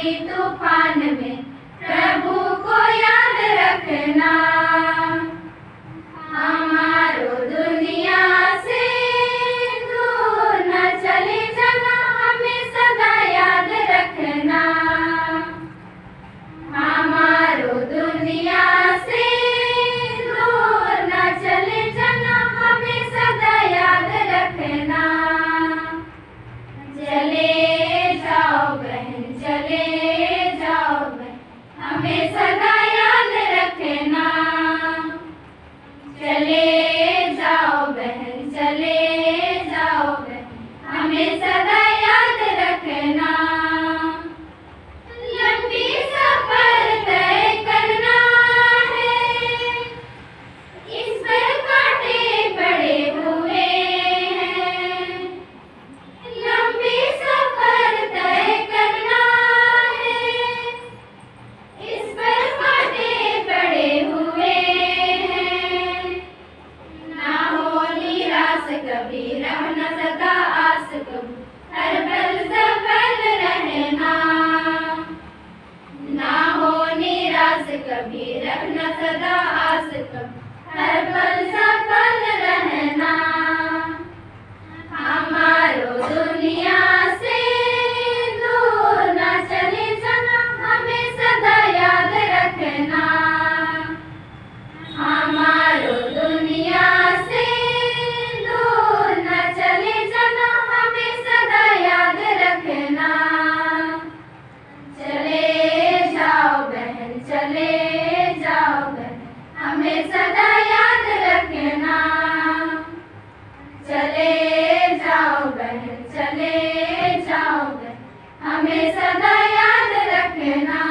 आंधी तूफान में प्रभु को याद रखना। हमारो दुनिया से दूर न चले जाना, हमें सदा याद रखना। हमारो दुनिया से दूर न चले जाना, हमें सदा याद रखना। चले जाओ बहन, चले जाओ बहन, हमें सदा याद रखना। चले जाओ बहन, चले जाओ बहन, हमें सदा याद रखना। लंबी सफर तय करना है, इस पर कांटे पड़े हुए हैं। लंबी सफर तय करना है, इस पर कांटे पड़े हुए हैं। ना हो निराश कभी, रहना सदा आस कभी, हर पल सफल रहना। ना हो निराश कभी, रहना सदा आस कभी, हर पल सफल रहना। हमारो दुनिया से दूर न चले जाना, हमें सदा याद रखना। हमारो दुनिया से दूर न चले जाना, हमें सदा याद रखना। चले जाओ बहन, चले जाओ बहन, हमें सदा याद रखना। चले जाओ बहन, चले जाओ बहन, हमें सदा याद रखना।